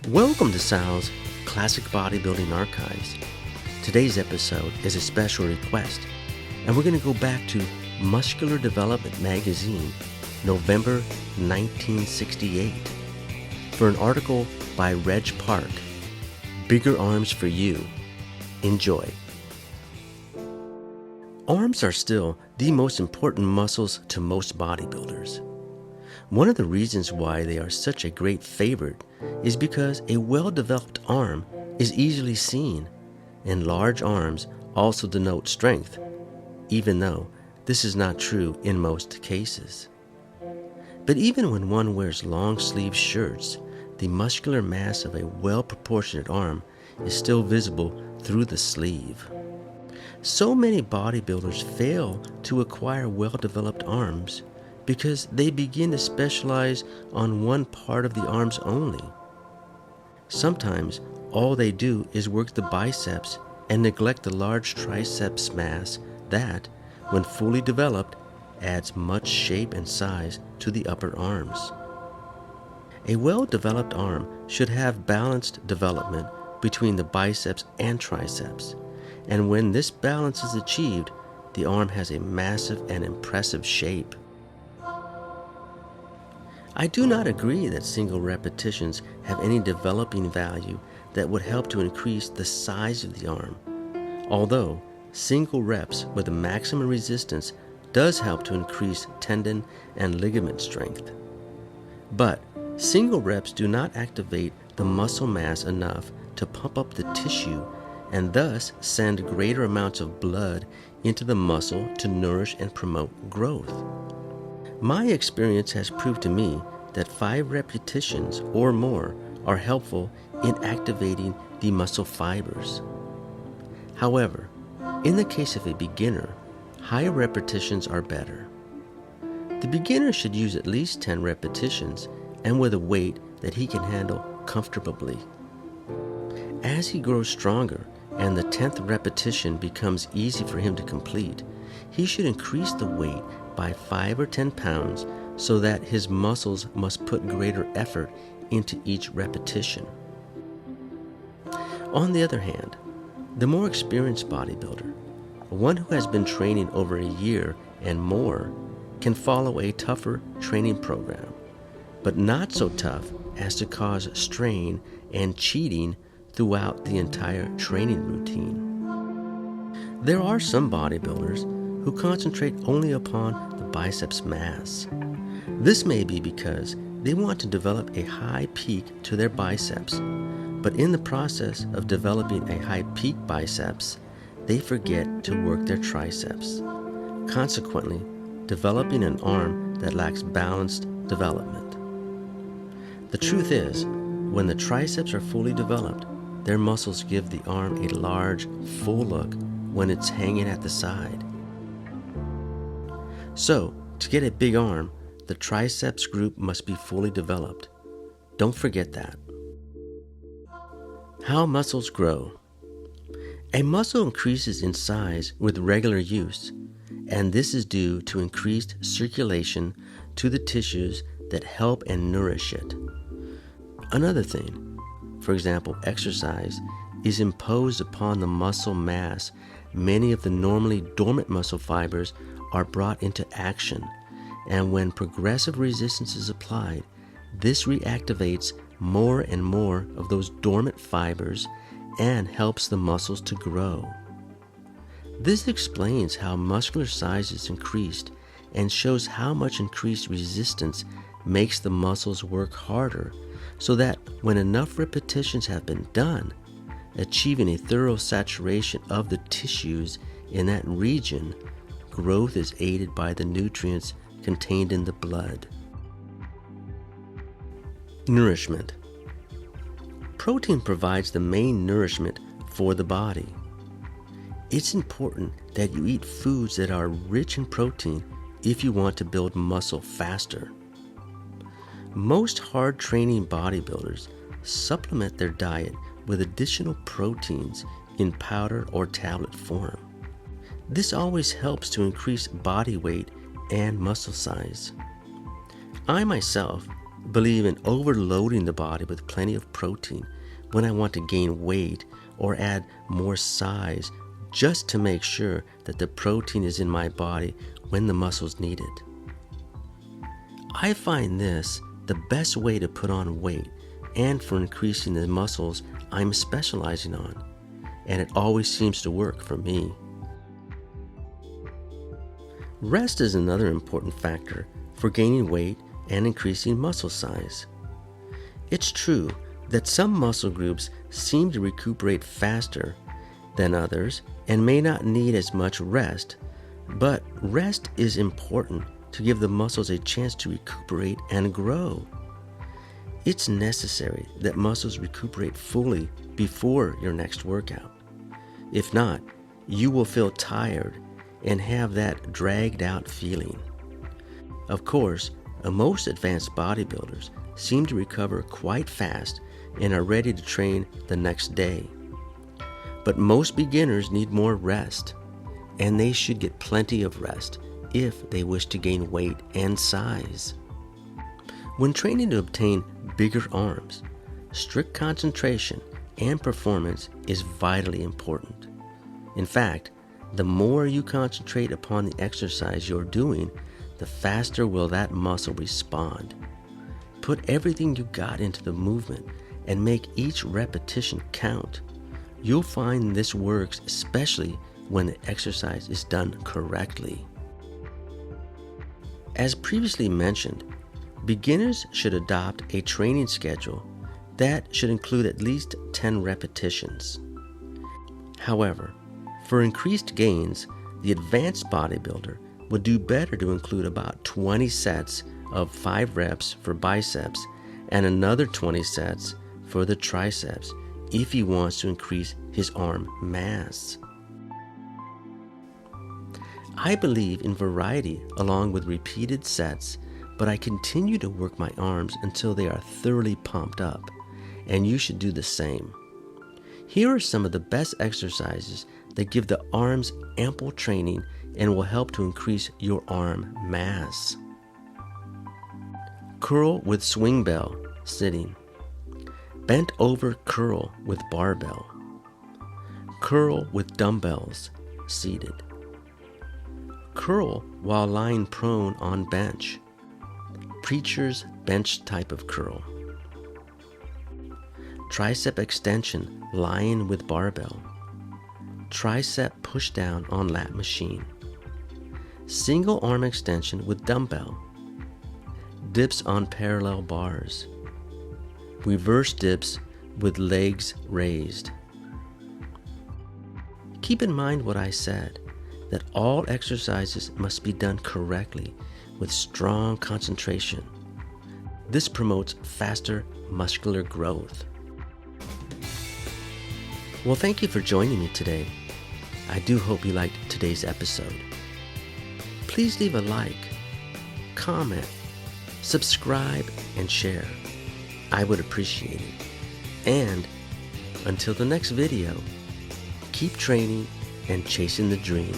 Welcome to Sal's Classic Bodybuilding Archives. Today's episode is a special request, and we're going to go back to Muscular Development Magazine, November 1968, for an article by Reg Park, Bigger Arms for You. Enjoy. Arms are still the most important muscles to most bodybuilders. One of the reasons why they are such a great favorite is because a well-developed arm is easily seen, and large arms also denote strength, even though this is not true in most cases. But even when one wears long-sleeve shirts, the muscular mass of a well-proportioned arm is still visible through the sleeve. So many bodybuilders fail to acquire well-developed arms because they begin to specialize on one part of the arms only. Sometimes all they do is work the biceps and neglect the large triceps mass that, when fully developed, adds much shape and size to the upper arms. A well-developed arm should have balanced development between the biceps and triceps, and when this balance is achieved, the arm has a massive and impressive shape. I do not agree that single repetitions have any developing value that would help to increase the size of the arm, although single reps with a maximum resistance does help to increase tendon and ligament strength. But single reps do not activate the muscle mass enough to pump up the tissue and thus send greater amounts of blood into the muscle to nourish and promote growth. My experience has proved to me that 5 repetitions or more are helpful in activating the muscle fibers. However, in the case of a beginner, higher repetitions are better. The beginner should use at least 10 repetitions and with a weight that he can handle comfortably. As he grows stronger and the 10th repetition becomes easy for him to complete, he should increase the weight by 5 or 10 pounds so that his muscles must put greater effort into each repetition. On the other hand, the more experienced bodybuilder, one who has been training over a year and more, can follow a tougher training program, but not so tough as to cause strain and cheating throughout the entire training routine. There are some bodybuilders who concentrate only upon the biceps mass. This may be because they want to develop a high peak to their biceps, but in the process of developing a high peak biceps, they forget to work their triceps, consequently developing an arm that lacks balanced development. The truth is, when the triceps are fully developed, their muscles give the arm a large, full look when it's hanging at the side. So, to get a big arm, the triceps group must be fully developed. Don't forget that. How muscles grow. A muscle increases in size with regular use, and this is due to increased circulation to the tissues that help and nourish it. Another thing, for example, exercise, is imposed upon the muscle mass. Many of the normally dormant muscle fibers are brought into action, and when progressive resistance is applied, this reactivates more and more of those dormant fibers and helps the muscles to grow. This explains how muscular size is increased and shows how much increased resistance makes the muscles work harder, so that when enough repetitions have been done, achieving a thorough saturation of the tissues in that region, growth is aided by the nutrients contained in the blood. Nourishment. Protein provides the main nourishment for the body. It's important that you eat foods that are rich in protein if you want to build muscle faster. Most hard training bodybuilders supplement their diet with additional proteins in powder or tablet form. This always helps to increase body weight and muscle size. I myself believe in overloading the body with plenty of protein when I want to gain weight or add more size just to make sure that the protein is in my body when the muscles need it. I find this the best way to put on weight and for increasing the muscles I'm specializing on, and it always seems to work for me. Rest is another important factor for gaining weight and increasing muscle size. It's true that some muscle groups seem to recuperate faster than others and may not need as much rest, but rest is important to give the muscles a chance to recuperate and grow. It's necessary that muscles recuperate fully before your next workout. If not, you will feel tired and have that dragged out feeling. Of course, most advanced bodybuilders seem to recover quite fast and are ready to train the next day. But most beginners need more rest, and they should get plenty of rest if they wish to gain weight and size. When training to obtain bigger arms, strict concentration and performance is vitally important. In fact, the more you concentrate upon the exercise you're doing, the faster will that muscle respond. Put everything you got into the movement and make each repetition count. You'll find this works especially when the exercise is done correctly. As previously mentioned, beginners should adopt a training schedule that should include at least 10 repetitions. However, for increased gains, the advanced bodybuilder would do better to include about 20 sets of 5 reps for biceps and another 20 sets for the triceps if he wants to increase his arm mass. I believe in variety along with repeated sets, but I continue to work my arms until they are thoroughly pumped up, and you should do the same. Here are some of the best exercises that give the arms ample training and will help to increase your arm mass. Curl with swing bell, sitting. Bent over curl with barbell. Curl with dumbbells, seated. Curl while lying prone on bench. Preacher's bench type of curl. Tricep extension, lying with barbell. Tricep push down on lat machine. Single arm extension with dumbbell. Dips on parallel bars. Reverse dips with legs raised. Keep in mind what I said, that all exercises must be done correctly with strong concentration. This promotes faster muscular growth. Well, thank you for joining me today. I do hope you liked today's episode. Please leave a like, comment, subscribe, and share. I would appreciate it. And until the next video, keep training and chasing the dream.